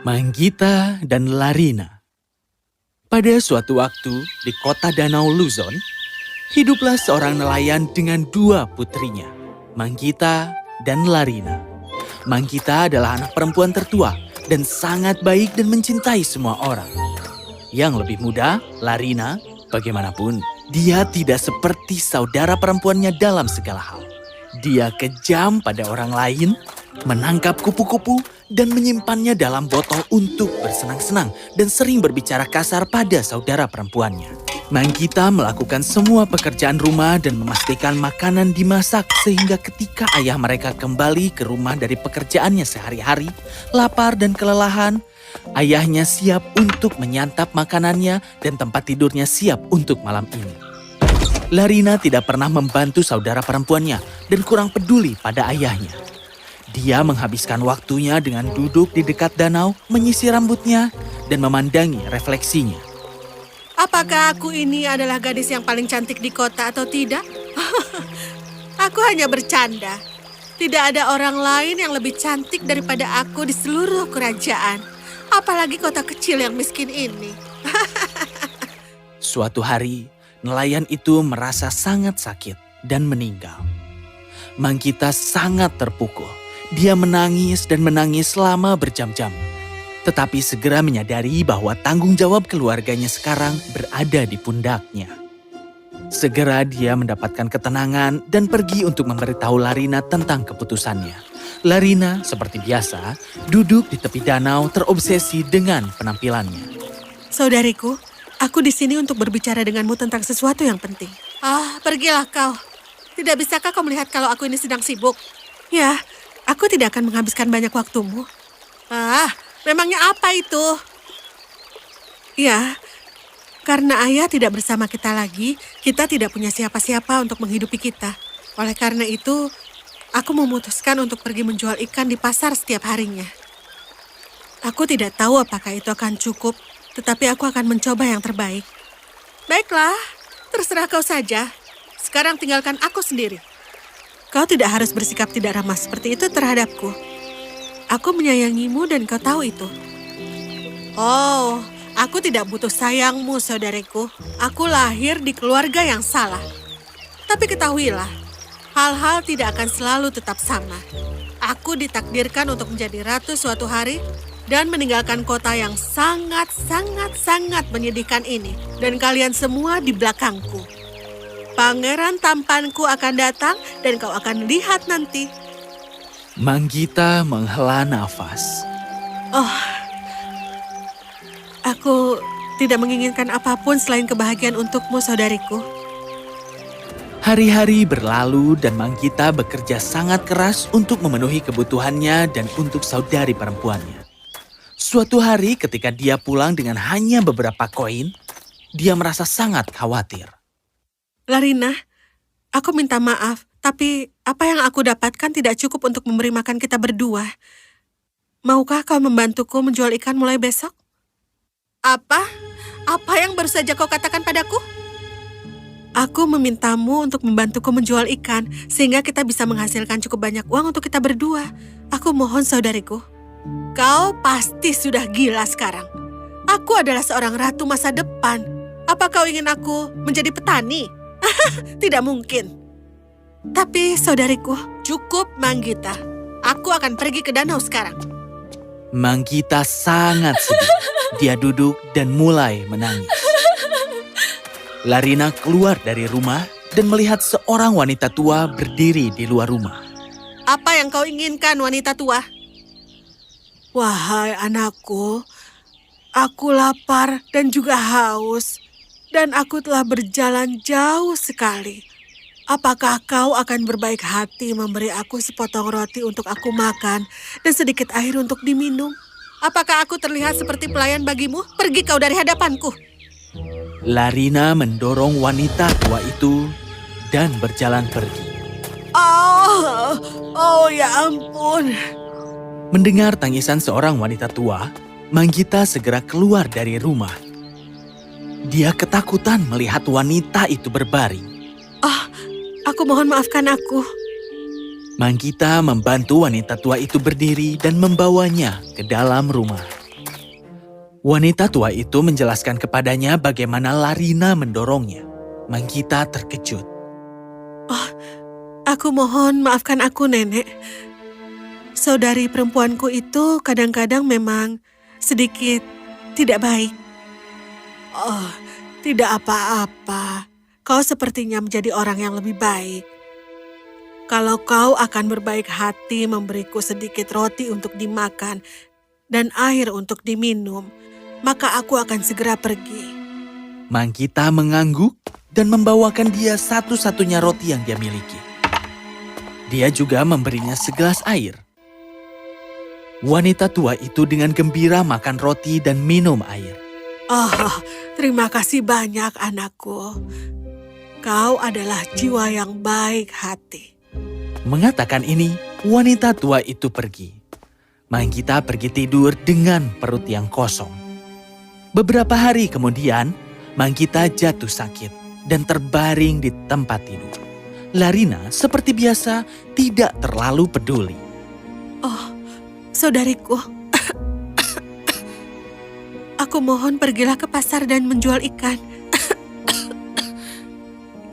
Manggita dan Larina. Pada suatu waktu di kota Danau Luzon, hiduplah seorang nelayan dengan dua putrinya, Manggita dan Larina. Manggita adalah anak perempuan tertua dan sangat baik dan mencintai semua orang. Yang lebih muda, Larina, bagaimanapun, dia tidak seperti saudara perempuannya dalam segala hal. Dia kejam pada orang lain, menangkap kupu-kupu, dan menyimpannya dalam botol untuk bersenang-senang dan sering berbicara kasar pada saudara perempuannya. Manggita melakukan semua pekerjaan rumah dan memastikan makanan dimasak sehingga ketika ayah mereka kembali ke rumah dari pekerjaannya sehari-hari, lapar dan kelelahan, ayahnya siap untuk menyantap makanannya dan tempat tidurnya siap untuk malam ini. Larina tidak pernah membantu saudara perempuannya dan kurang peduli pada ayahnya. Dia menghabiskan waktunya dengan duduk di dekat danau, menyisir rambutnya, dan memandangi refleksinya. Apakah aku ini adalah gadis yang paling cantik di kota atau tidak? Aku hanya bercanda. Tidak ada orang lain yang lebih cantik daripada aku di seluruh kerajaan. Apalagi kota kecil yang miskin ini. Suatu hari, nelayan itu merasa sangat sakit dan meninggal. Manggita sangat terpukul. Dia menangis dan menangis selama berjam-jam. Tetapi segera menyadari bahwa tanggung jawab keluarganya sekarang berada di pundaknya. Segera dia mendapatkan ketenangan dan pergi untuk memberitahu Larina tentang keputusannya. Larina, seperti biasa, duduk di tepi danau terobsesi dengan penampilannya. Saudariku, aku di sini untuk berbicara denganmu tentang sesuatu yang penting. Pergilah kau. Tidak bisakah kau melihat kalau aku ini sedang sibuk? Ya, aku tidak akan menghabiskan banyak waktumu. Memangnya apa itu? Ya, karena ayah tidak bersama kita lagi, kita tidak punya siapa-siapa untuk menghidupi kita. Oleh karena itu, aku memutuskan untuk pergi menjual ikan di pasar setiap harinya. Aku tidak tahu apakah itu akan cukup, tetapi aku akan mencoba yang terbaik. Baiklah, terserah kau saja. Sekarang tinggalkan aku sendiri. Kau tidak harus bersikap tidak ramah seperti itu terhadapku. Aku menyayangimu dan kau tahu itu. Oh, aku tidak butuh sayangmu, saudariku. Aku lahir di keluarga yang salah. Tapi ketahuilah, hal-hal tidak akan selalu tetap sama. Aku ditakdirkan untuk menjadi ratu suatu hari dan meninggalkan kota yang sangat menyedihkan ini. Dan kalian semua di belakangku. Pangeran tampanku akan datang dan kau akan lihat nanti. Manggita menghela nafas. Aku tidak menginginkan apapun selain kebahagiaan untukmu, saudariku. Hari-hari berlalu dan Manggita bekerja sangat keras untuk memenuhi kebutuhannya dan untuk saudari perempuannya. Suatu hari ketika dia pulang dengan hanya beberapa koin, dia merasa sangat khawatir. Larina, aku minta maaf, tapi apa yang aku dapatkan tidak cukup untuk memberi makan kita berdua. Maukah kau membantuku menjual ikan mulai besok? Apa? Apa yang baru saja kau katakan padaku? Aku memintamu untuk membantuku menjual ikan, sehingga kita bisa menghasilkan cukup banyak uang untuk kita berdua. Aku mohon, saudariku. Kau pasti sudah gila sekarang. Aku adalah seorang ratu masa depan. Apa kau ingin aku menjadi petani? Tidak mungkin. Tapi saudariku, cukup Manggita. Aku akan pergi ke danau sekarang. Manggita sangat sedih. Dia duduk dan mulai menangis. Larina keluar dari rumah dan melihat seorang wanita tua berdiri di luar rumah. Apa yang kau inginkan, wanita tua? Wahai anakku, aku lapar dan juga haus. Dan aku telah berjalan jauh sekali. Apakah kau akan berbaik hati memberi aku sepotong roti untuk aku makan dan sedikit air untuk diminum? Apakah aku terlihat seperti pelayan bagimu? Pergi kau dari hadapanku. Larina mendorong wanita tua itu dan berjalan pergi. Oh ya ampun. Mendengar tangisan seorang wanita tua, Manggita segera keluar dari rumah. Dia ketakutan melihat wanita itu berbaring. Aku mohon maafkan aku. Manggita membantu wanita tua itu berdiri dan membawanya ke dalam rumah. Wanita tua itu menjelaskan kepadanya bagaimana Larina mendorongnya. Manggita terkejut. Oh, aku mohon maafkan aku, Nenek. Saudari perempuanku itu kadang-kadang memang sedikit tidak baik. Oh, tidak apa-apa. Kau sepertinya menjadi orang yang lebih baik. Kalau kau akan berbaik hati memberiku sedikit roti untuk dimakan dan air untuk diminum, maka aku akan segera pergi. Manggita mengangguk dan membawakan dia satu-satunya roti yang dia miliki. Dia juga memberinya segelas air. Wanita tua itu dengan gembira makan roti dan minum air. Oh, terima kasih banyak, anakku. Kau adalah jiwa yang baik hati. Mengatakan ini, wanita tua itu pergi. Manggita pergi tidur dengan perut yang kosong. Beberapa hari kemudian, Manggita jatuh sakit dan terbaring di tempat tidur. Larina seperti biasa tidak terlalu peduli. Oh, saudariku. Aku mohon pergilah ke pasar dan menjual ikan.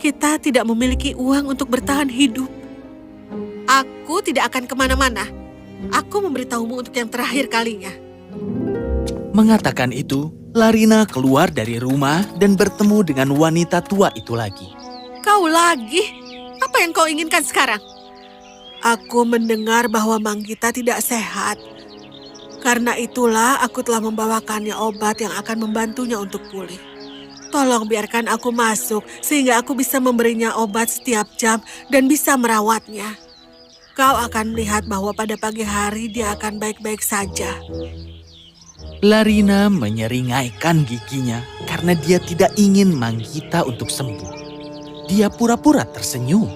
Kita tidak memiliki uang untuk bertahan hidup. Aku tidak akan kemana-mana. Aku memberitahumu untuk yang terakhir kalinya. Mengatakan itu, Larina keluar dari rumah dan bertemu dengan wanita tua itu lagi. Kau lagi? Apa yang kau inginkan sekarang? Aku mendengar bahwa Manggita tidak sehat. Karena itulah aku telah membawakannya obat yang akan membantunya untuk pulih. Tolong biarkan aku masuk sehingga aku bisa memberinya obat setiap jam dan bisa merawatnya. Kau akan melihat bahwa pada pagi hari dia akan baik-baik saja. Larina menyeringaikan giginya karena dia tidak ingin Manggita untuk sembuh. Dia pura-pura tersenyum.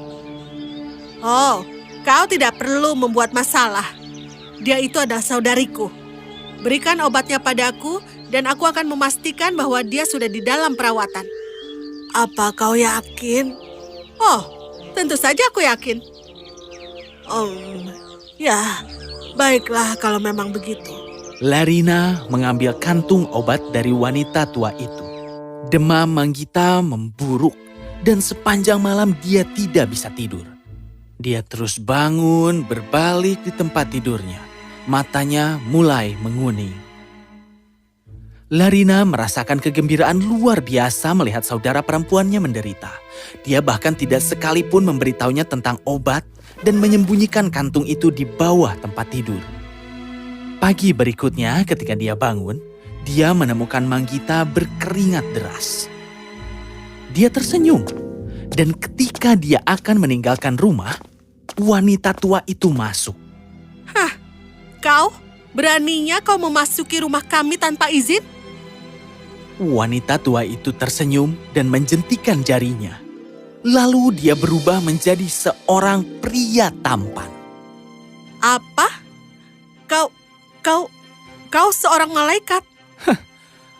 Oh, kau tidak perlu membuat masalah. Dia itu adalah saudariku. Berikan obatnya padaku dan aku akan memastikan bahwa dia sudah di dalam perawatan. Apa kau yakin? Oh, tentu saja aku yakin. Ya, baiklah kalau memang begitu. Larina mengambil kantung obat dari wanita tua itu. Demam Manggita memburuk dan sepanjang malam dia tidak bisa tidur. Dia terus bangun berbalik di tempat tidurnya. Matanya mulai menguning. Larina merasakan kegembiraan luar biasa melihat saudara perempuannya menderita. Dia bahkan tidak sekalipun memberitahunya tentang obat dan menyembunyikan kantung itu di bawah tempat tidur. Pagi berikutnya ketika dia bangun, dia menemukan Manggita berkeringat deras. Dia tersenyum, dan ketika dia akan meninggalkan rumah, wanita tua itu masuk. Hah, kau? Beraninya kau memasuki rumah kami tanpa izin? Wanita tua itu tersenyum dan menjentikan jarinya. Lalu dia berubah menjadi seorang pria tampan. Apa? Kau seorang malaikat?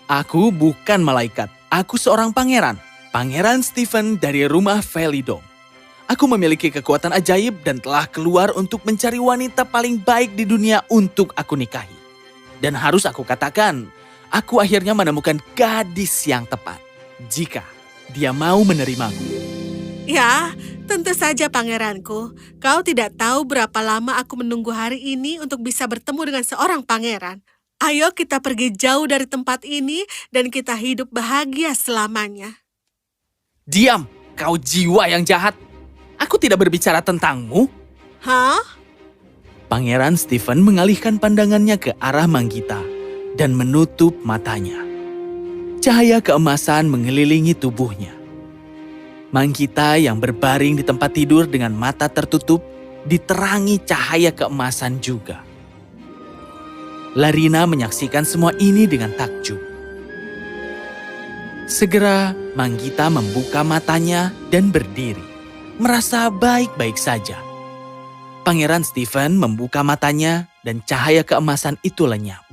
Aku bukan malaikat, aku seorang pangeran. Pangeran Stephen dari rumah Felidom. Aku memiliki kekuatan ajaib dan telah keluar untuk mencari wanita paling baik di dunia untuk aku nikahi. Dan harus aku katakan, aku akhirnya menemukan gadis yang tepat. Jika dia mau menerimaku. Ya, tentu saja pangeranku. Kau tidak tahu berapa lama aku menunggu hari ini untuk bisa bertemu dengan seorang pangeran. Ayo kita pergi jauh dari tempat ini dan kita hidup bahagia selamanya. Diam, kau jiwa yang jahat. Aku tidak berbicara tentangmu. Hah? Pangeran Stephen mengalihkan pandangannya ke arah Manggita dan menutup matanya. Cahaya keemasan mengelilingi tubuhnya. Manggita yang berbaring di tempat tidur dengan mata tertutup diterangi cahaya keemasan juga. Larina menyaksikan semua ini dengan takjub. Segera Manggita membuka matanya dan berdiri. Merasa baik-baik saja. Pangeran Stephen membuka matanya dan cahaya keemasan itu lenyap.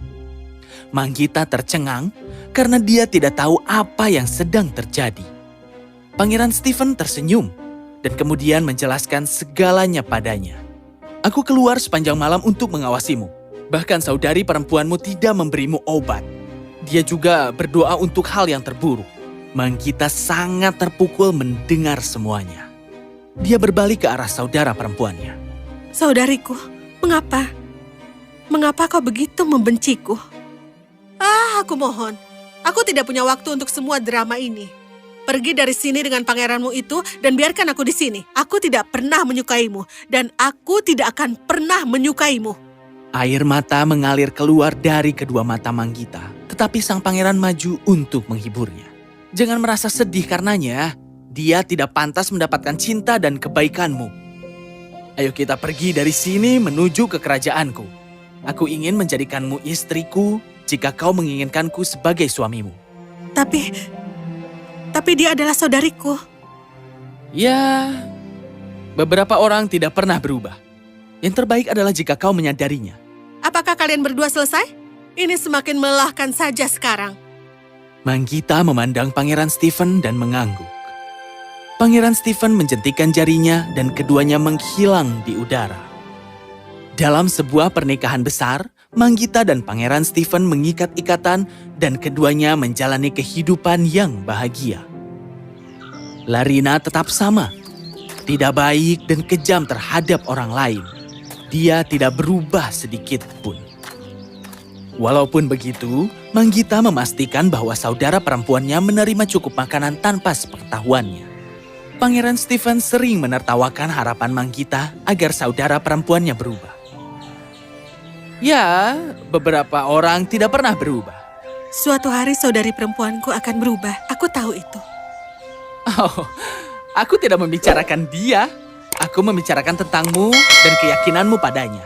Manggita tercengang karena dia tidak tahu apa yang sedang terjadi. Pangeran Stephen tersenyum dan kemudian menjelaskan segalanya padanya. Aku keluar sepanjang malam untuk mengawasimu. Bahkan saudari perempuanmu tidak memberimu obat. Dia juga berdoa untuk hal yang terburuk. Manggita sangat terpukul mendengar semuanya. Dia berbalik ke arah saudara perempuannya. Saudariku, mengapa? Mengapa kau begitu membenciku? Aku mohon. Aku tidak punya waktu untuk semua drama ini. Pergi dari sini dengan pangeranmu itu dan biarkan aku di sini. Aku tidak pernah menyukaimu dan aku tidak akan pernah menyukaimu. Air mata mengalir keluar dari kedua mata Manggita, tetapi sang pangeran maju untuk menghiburnya. Jangan merasa sedih karenanya. Dia tidak pantas mendapatkan cinta dan kebaikanmu. Ayo kita pergi dari sini menuju ke kerajaanku. Aku ingin menjadikanmu istriku jika kau menginginkanku sebagai suamimu. Tapi dia adalah saudariku. Ya, beberapa orang tidak pernah berubah. Yang terbaik adalah jika kau menyadarinya. Apakah kalian berdua selesai? Ini semakin melelahkan saja sekarang. Manggita memandang Pangeran Stephen dan mengangguk. Pangeran Stephen menjentikan jarinya dan keduanya menghilang di udara. Dalam sebuah pernikahan besar, Manggita dan Pangeran Stephen mengikat ikatan dan keduanya menjalani kehidupan yang bahagia. Larina tetap sama, tidak baik dan kejam terhadap orang lain. Dia tidak berubah sedikit pun. Walaupun begitu, Manggita memastikan bahwa saudara perempuannya menerima cukup makanan tanpa sepengetahuannya. Pangeran Stephen sering menertawakan harapan Manggita agar saudara perempuannya berubah. Ya, beberapa orang tidak pernah berubah. Suatu hari saudari perempuanku akan berubah. Aku tahu itu. Oh, aku tidak membicarakan dia. Aku membicarakan tentangmu dan keyakinanmu padanya.